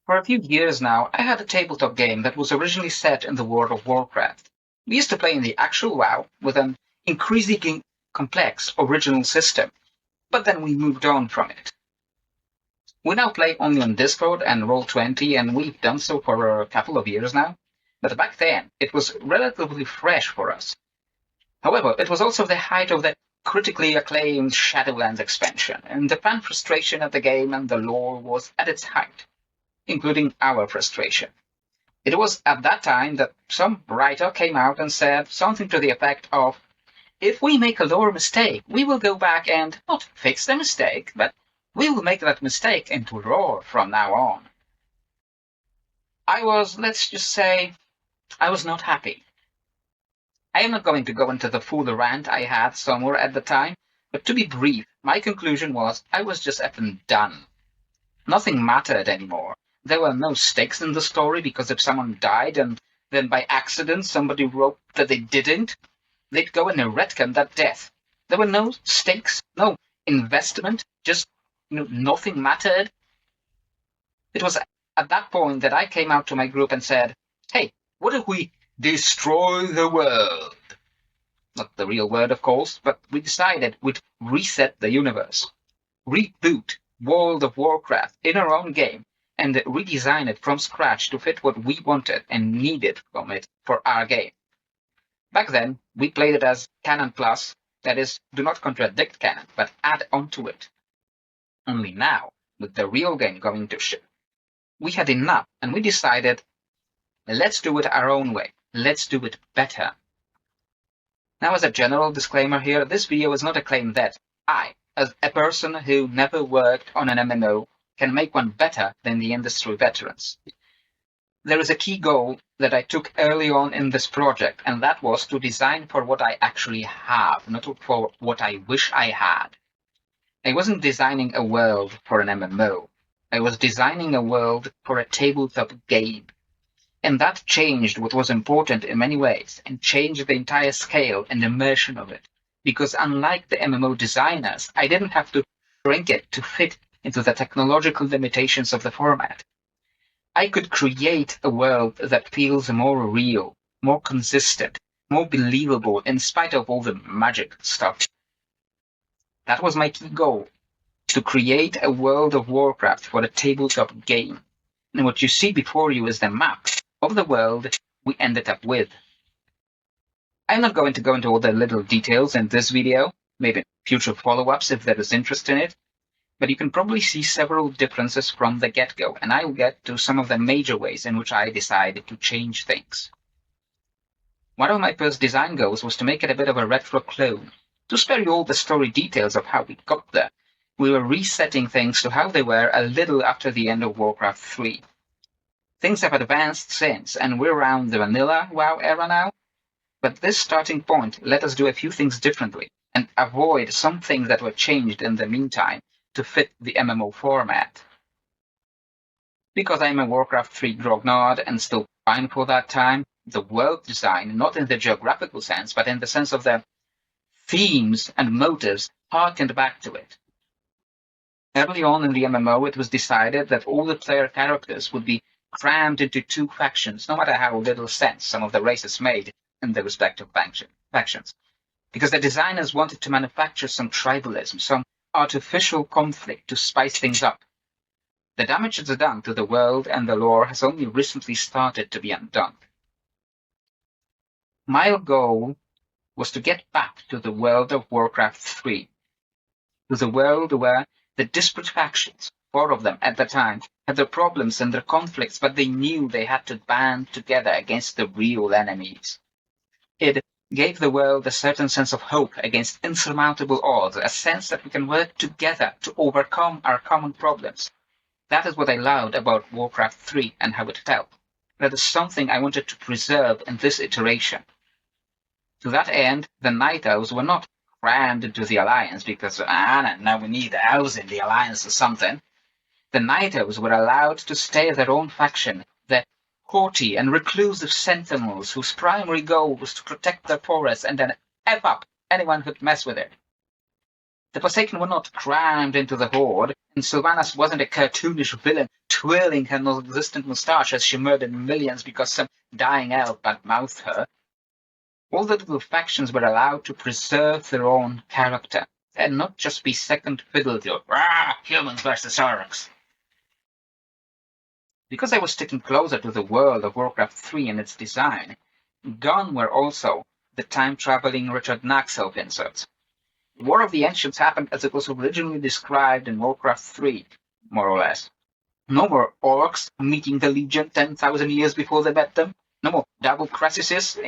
For a few years now, I had a tabletop game that was originally set in the world of Warcraft. We used to play in the actual WoW with an increasingly complex original system, but then we moved on from it. We now play only on Discord and Roll20, and we've done so for a couple of years now. But back then, it was relatively fresh for us. However, it was also the height of the critically acclaimed Shadowlands expansion, and the fan frustration at the game and the lore was at its height, including our frustration. It was at that time that some writer came out and said something to the effect of, if we make a lore mistake, we will go back and not fix the mistake, but we will make that mistake into lore from now on. Let's just say, I was not happy. I am not going to go into the full rant I had somewhere at the time, but to be brief, my conclusion was I was just effing done. Nothing mattered anymore. There were no stakes in the story because if someone died and then by accident somebody wrote that they didn't, they'd go and retcon that death. There were no stakes, no investment, just nothing mattered. It was at that point that I came out to my group and said, hey, what if we destroy the world? Not the real word, of course, but we decided we'd reset the universe, reboot World of Warcraft in our own game, and redesign it from scratch to fit what we wanted and needed from it for our game. Back then, we played it as Canon Plus, that is, do not contradict Canon, but add onto it. Only now, with the real game going to ship, we had enough, and we decided, let's do it our own way. Let's do it better. Now, as a general disclaimer here, this video is not a claim that I, as a person who never worked on an MMO, can make one better than the industry veterans. There is a key goal that I took early on in this project, and that was to design for what I actually have, not for what I wish I had. I wasn't designing a world for an MMO. I was designing a world for a tabletop game. And that changed what was important in many ways, and changed the entire scale and immersion of it. Because unlike the MMO designers, I didn't have to shrink it to fit into the technological limitations of the format. I could create a world that feels more real, more consistent, more believable in spite of all the magic stuff. That was my key goal, to create a World of Warcraft for a tabletop game. And what you see before you is the map of the world we ended up with. I'm not going to go into all the little details in this video, maybe future follow-ups if there is interest in it, but you can probably see several differences from the get-go, and I'll get to some of the major ways in which I decided to change things. One of my first design goals was to make it a bit of a retro clone. To spare you all the story details of how we got there, we were resetting things to how they were a little after the end of Warcraft 3. Things have advanced since, and we're around the vanilla WoW era now, but this starting point let us do a few things differently and avoid some things that were changed in the meantime to fit the MMO format. Because I'm a Warcraft 3 grognard and still fine for that time, the world design, not in the geographical sense, but in the sense of the themes and motives, harkened back to it. Early on in the MMO, it was decided that all the player characters would be crammed into two factions, no matter how little sense some of the races made in their respective factions. Because the designers wanted to manufacture some tribalism, some artificial conflict to spice things up. The damage it's done to the world and the lore has only recently started to be undone. My goal was to get back to the World of Warcraft 3, to the world where the disparate factions, 4 of them at the time, had their problems and their conflicts, but they knew they had to band together against the real enemies. It gave the world a certain sense of hope against insurmountable odds, a sense that we can work together to overcome our common problems. That is what I loved about Warcraft 3 and how it felt. That is something I wanted to preserve in this iteration. To that end, the Night Elves were not crammed into the Alliance because, now we need the elves in the Alliance or something. The Night Elves were allowed to stay their own faction, the haughty and reclusive sentinels whose primary goal was to protect their forest and then F up anyone who'd mess with it. The Forsaken were not crammed into the Horde, and Sylvanas wasn't a cartoonish villain twirling her non-existent moustache as she murdered millions because some dying elf bad-mouthed her. All the little factions were allowed to preserve their own character, and not just be second fiddle to humans versus orcs. Because I was sticking closer to the world of Warcraft 3 and its design, gone were also the time-traveling Richard Naxelf inserts. War of the Ancients happened as it was originally described in Warcraft 3, more or less. No more orcs meeting the Legion 10,000 years before they met them. No more double crises.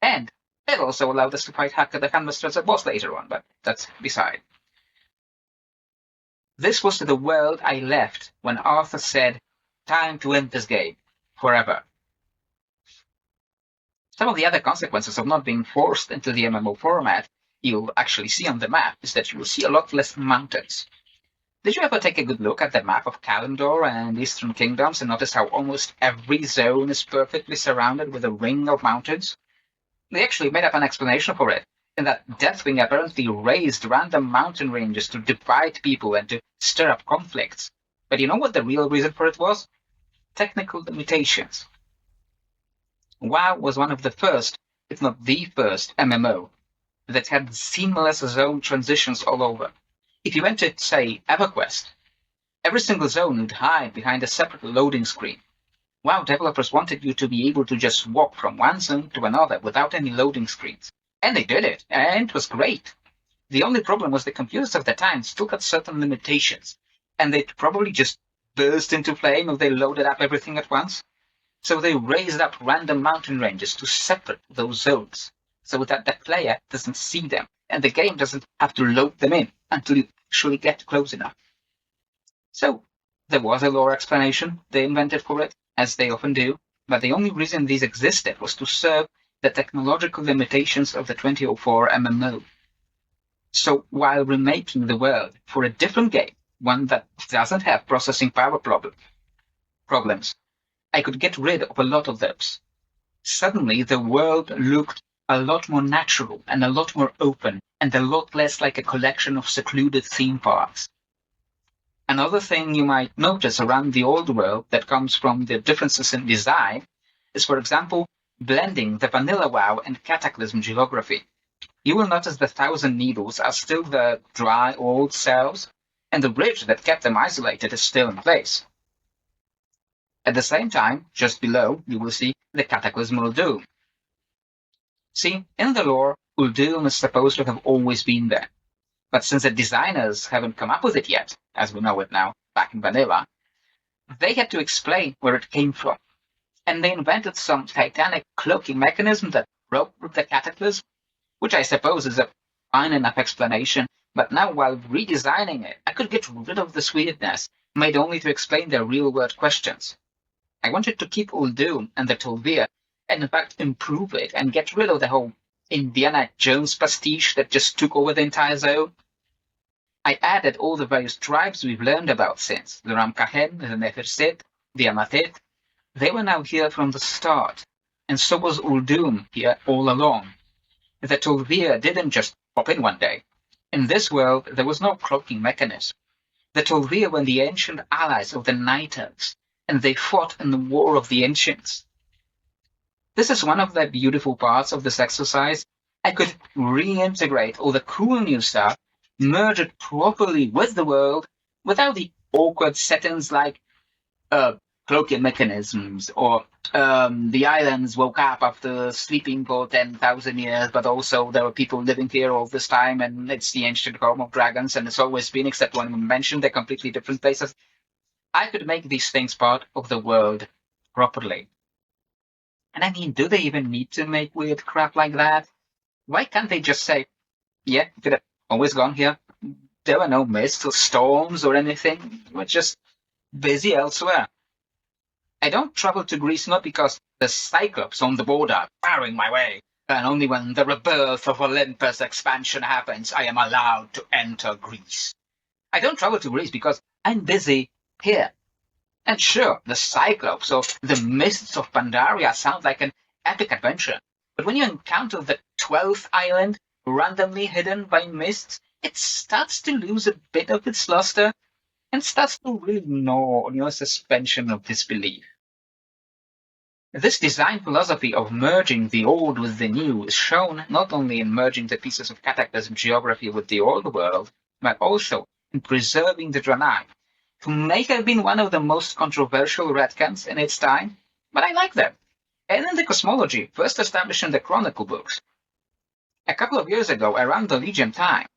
And it also allowed us to fight Hacker the Handmaster as a boss later on, but that's beside. This was the world I left when Arthur said, "Time to end this game. Forever." Some of the other consequences of not being forced into the MMO format you'll actually see on the map is that you will see a lot less mountains. Did you ever take a good look at the map of Kalimdor and Eastern Kingdoms and notice how almost every zone is perfectly surrounded with a ring of mountains? They actually made up an explanation for it, in that Deathwing apparently raised random mountain ranges to divide people and to stir up conflicts. But you know what the real reason for it was? Technical limitations. WoW was one of the first, if not the first, MMO that had seamless zone transitions all over. If you went to, say, EverQuest, every single zone would hide behind a separate loading screen. WoW developers wanted you to be able to just walk from one zone to another without any loading screens. And they did it, and it was great. The only problem was the computers of the time still had certain limitations, and they'd probably just burst into flame if they loaded up everything at once. So they raised up random mountain ranges to separate those zones, so that the player doesn't see them, and the game doesn't have to load them in until you actually get close enough. So there was a lore explanation they invented for it, as they often do, but the only reason these existed was to serve the technological limitations of the 2004 MMO. So while remaking the world for a different game, one that doesn't have processing power problems, I could get rid of a lot of those. Suddenly, the world looked a lot more natural and a lot more open and a lot less like a collection of secluded theme parks. Another thing you might notice around the old world that comes from the differences in design is, for example, blending the vanilla WoW and Cataclysm geography. You will notice the Thousand Needles are still the dry old cells, and the bridge that kept them isolated is still in place. At the same time, just below, you will see the Cataclysm Uldum. See, in the lore, Uldum is supposed to have always been there. But since the designers haven't come up with it yet, as we know it now, back in vanilla, they had to explain where it came from. And they invented some titanic cloaking mechanism that broke through the Cataclysm, which I suppose is a fine enough explanation, but now while redesigning it, I could get rid of this weirdness, made only to explain their real-world questions. I wanted to keep Uldum and the Tolvir, and in fact improve it and get rid of the whole Indiana Jones pastiche that just took over the entire zone. I added all the various tribes we've learned about since, the Ramkahen, the Neferset, the Amatet. They were now here from the start, and so was Uldum here all along. The Tolvir didn't just pop in one day. In this world, there was no cloaking mechanism. The Tolvir were the ancient allies of the Night Elves, and they fought in the War of the Ancients. This is one of the beautiful parts of this exercise. I could reintegrate all the cool new stuff, merge it properly with the world, without the awkward settings like cloaking mechanisms, or the islands woke up after sleeping for 10,000 years, but also there were people living here all this time, and it's the ancient home of dragons, and it's always been, except when we mentioned they're completely different places. I could make these things part of the world properly. And I mean, do they even need to make weird crap like that? Why can't they just say, yeah, you could have always gone here. There were no mists or storms or anything. We're just busy elsewhere. I don't travel to Greece not because the Cyclops on the border are barring my way, and only when the rebirth of Olympus expansion happens I am allowed to enter Greece. I don't travel to Greece because I'm busy here. And sure, the Cyclops or the mists of Pandaria sound like an epic adventure, but when you encounter the 12th island randomly hidden by mists, it starts to lose a bit of its luster and starts to really gnaw on your suspension of disbelief. This design philosophy of merging the old with the new is shown not only in merging the pieces of Cataclysm geography with the old world, but also in preserving the Draenei, who may have been one of the most controversial retcons in its time, but I like them. And in the Cosmology, first established in the Chronicle books. A couple of years ago, around the Legion time,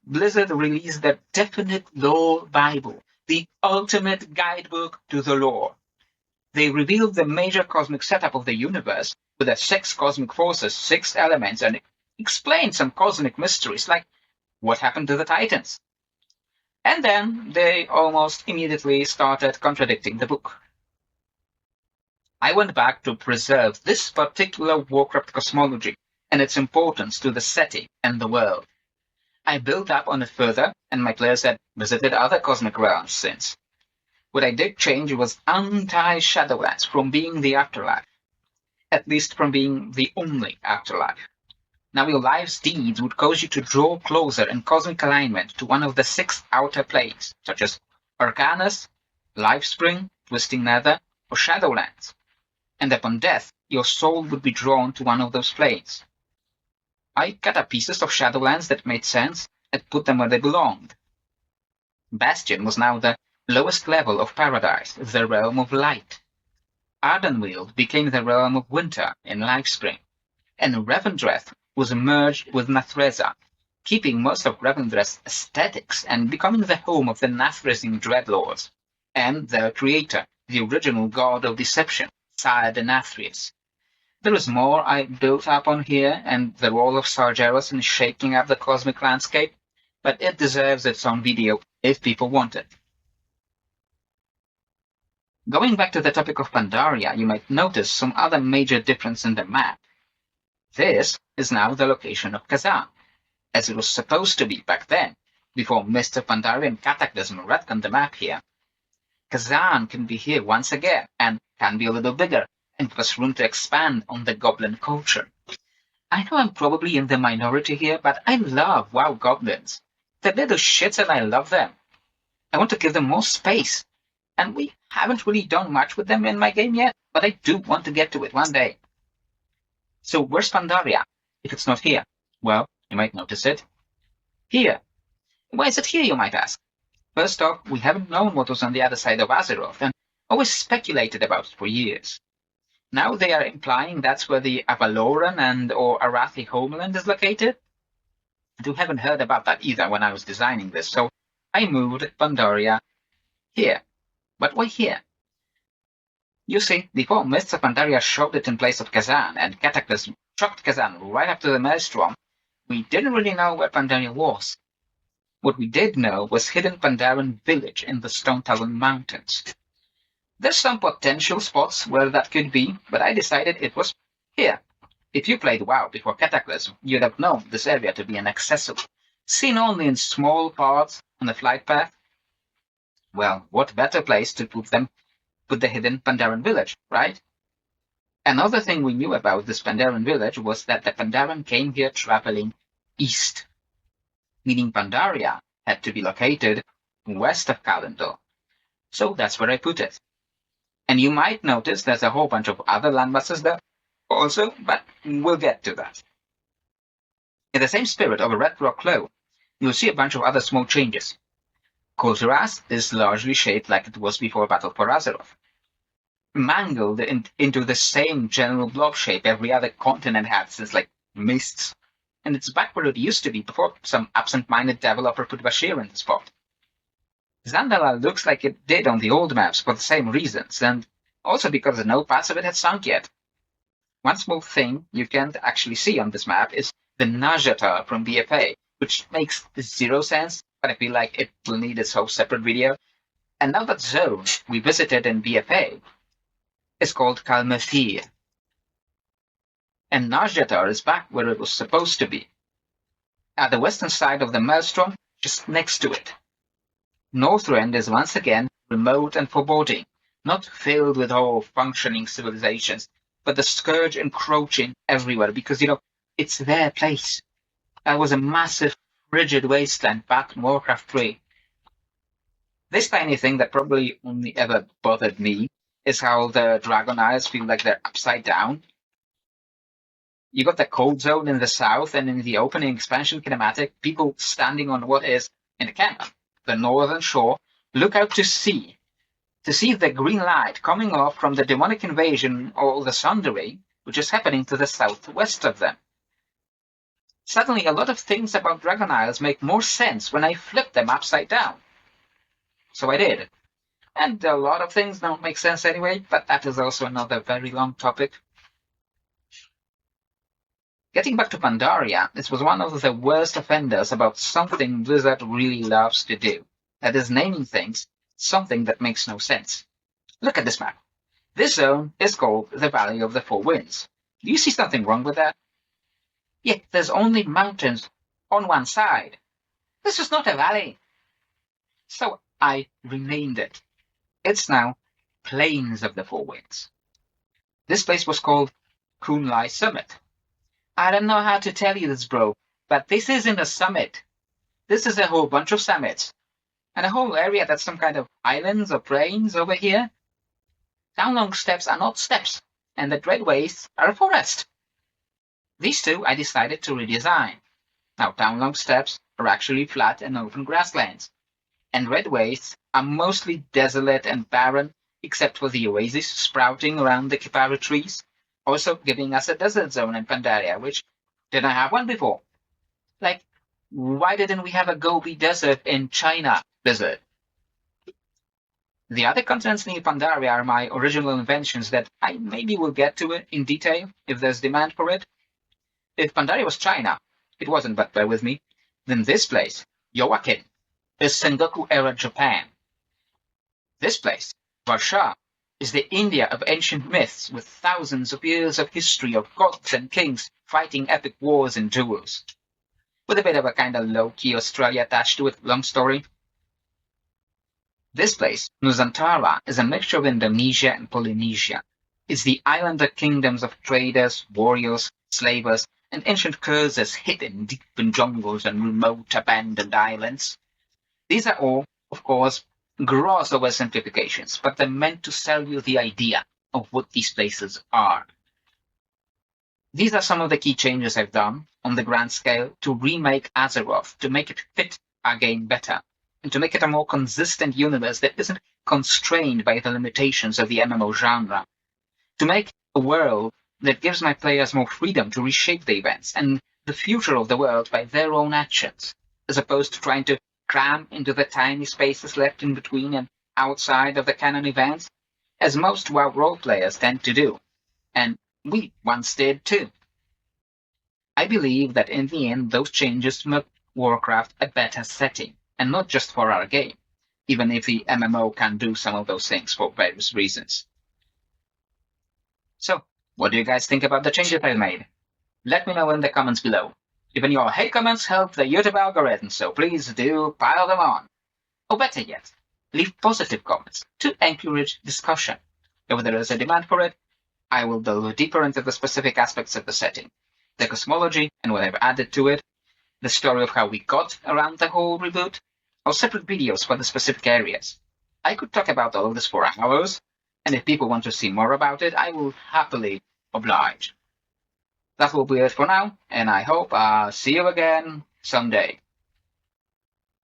Blizzard released the Definite Lore Bible, the ultimate guidebook to the lore. They revealed the major cosmic setup of the universe with the 6 cosmic forces, 6 elements, and explained some cosmic mysteries like what happened to the Titans. And then they almost immediately started contradicting the book. I went back to preserve this particular Warcraft cosmology and its importance to the setting and the world. I built up on it further, and my players had visited other cosmic realms since. What I did change was untie Shadowlands from being the afterlife, at least from being the only afterlife. Now your life's deeds would cause you to draw closer in cosmic alignment to one of the 6 outer planes, such as Arcanus, Lifespring, Twisting Nether, or Shadowlands. And upon death, your soul would be drawn to one of those planes. I cut up pieces of Shadowlands that made sense and put them where they belonged. Bastion was now the lowest level of Paradise, the realm of light. Ardenweald became the realm of winter in Lifespring, and Revendreth was merged with Nathreza, keeping most of Revendreth's aesthetics and becoming the home of the Nathrezim Dreadlords, and their creator, the original god of deception, Sire Denathrius. There is more I built up on here, and the role of Sargeras in shaking up the cosmic landscape, but it deserves its own video if people want it. Going back to the topic of Pandaria, you might notice some other major difference in the map. This is now the location of Kazan, as it was supposed to be back then, before Mr. Pandaria and Cataclysm retconned the map here. Kazan can be here once again, and can be a little bigger, and give us room to expand on the goblin culture. I know I'm probably in the minority here, but I love WoW goblins. They're little shits and I love them. I want to give them more space. And we haven't really done much with them in my game yet, but I do want to get to it one day. So where's Pandaria, if it's not here? Well, you might notice it. Here. Why is it here, you might ask? First off, we haven't known what was on the other side of Azeroth, and always speculated about it for years. Now they are implying that's where the Avaloran and or Arathi homeland is located. I haven't heard about that either when I was designing this, so I moved Pandaria here. But why here? You see, before Mists of Pandaria showed it in place of Kazan, and Cataclysm chucked Kazan right up to the Maelstrom, we didn't really know where Pandaria was. What we did know was hidden Pandaren village in the Stone Talon Mountains. There's some potential spots where that could be, but I decided it was here. If you played WoW before Cataclysm, you'd have known this area to be inaccessible, seen only in small parts on the flight path. Well, what better place to put the hidden Pandaren village, right? Another thing we knew about this Pandaren village was that the Pandaren came here traveling east, meaning Pandaria had to be located west of Kalendor. So that's where I put it. And you might notice there's a whole bunch of other landmasses there also, but we'll get to that. In the same spirit of a Red Rock Clone, you'll see a bunch of other small changes. Kulturas is largely shaped like it was before Battle for Azeroth. Mangled into the same general blob shape every other continent had since, like, Mists. And it's back where it used to be before some absent-minded developer put Bashir in the spot. Zandala looks like it did on the old maps for the same reasons, and also because no parts of it had sunk yet. One small thing you can't actually see on this map is the Najatar from BFA, which makes zero sense, but I feel like it will need its whole separate video. And now that zone we visited in BFA is called Kalmathir. And Najatar is back where it was supposed to be, at the western side of the Maelstrom, just next to it. Northrend is once again remote and foreboding, not filled with all functioning civilizations, but the Scourge encroaching everywhere because, it's their place. That was a massive rigid wasteland back in Warcraft 3. This tiny thing that probably only ever bothered me is how the Dragon Isles feel like they're upside down. You got the cold zone in the south, and in the opening expansion kinematic, people standing on what is, in the canon, the northern shore, look out to see the green light coming off from the demonic invasion or the sundering, which is happening to the southwest of them. Suddenly, a lot of things about Dragon Isles make more sense when I flip them upside down. So I did. And a lot of things don't make sense anyway, but that is also another very long topic. Getting back to Pandaria, this was one of the worst offenders about something Blizzard really loves to do. That is naming things something that makes no sense. Look at this map. This zone is called the Valley of the Four Winds. Do you see something wrong with that? Yet there's only mountains on one side. This is not a valley. So I renamed it. It's now Plains of the Four Winds. This place was called Kunlai Summit. I don't know how to tell you this, bro, but this isn't a summit. This is a whole bunch of summits. And a whole area that's some kind of islands or plains over here. Downlong steps are not steps, and the Dread Wastes are a forest. These two I decided to redesign. Now, Downlong steps are actually flat and open grasslands, and Red Wastes are mostly desolate and barren, except for the oasis sprouting around the Kipara trees, also giving us a desert zone in Pandaria, which didn't have one before. Like, why didn't we have a Gobi Desert in China, Blizzard? The other continents near Pandaria are my original inventions that I maybe will get to it in detail if there's demand for it. If Pandaria was China, it wasn't, but bear with me, then this place, Yowakin, is Sengoku-era Japan. This place, Varsha, is the India of ancient myths with thousands of years of history of gods and kings fighting epic wars and duels. With a bit of a kind of low-key Australia attached to it, long story. This place, Nusantara, is a mixture of Indonesia and Polynesia. It's the islander kingdoms of traders, warriors, slavers, and ancient curses hidden deep in jungles and remote abandoned islands. These are all, of course, gross oversimplifications, but they're meant to sell you the idea of what these places are. These are some of the key changes I've done on the grand scale to remake Azeroth, to make it fit our game better, and to make it a more consistent universe that isn't constrained by the limitations of the MMO genre, to make a world that gives my players more freedom to reshape the events and the future of the world by their own actions, as opposed to trying to cram into the tiny spaces left in between and outside of the canon events, as most WoW role players tend to do, and we once did too. I believe that in the end those changes make Warcraft a better setting, and not just for our game, even if the MMO can do some of those things for various reasons. So, what do you guys think about the changes I made? Let me know in the comments below. Even your hate comments help the YouTube algorithm, so please do pile them on. Or better yet, leave positive comments to encourage discussion. If there is a demand for it, I will delve deeper into the specific aspects of the setting, the cosmology and what I've added to it, the story of how we got around the whole reboot, or separate videos for the specific areas. I could talk about all of this for hours, and if people want to see more about it, I will happily oblige. That will be it for now, and I hope I'll see you again someday.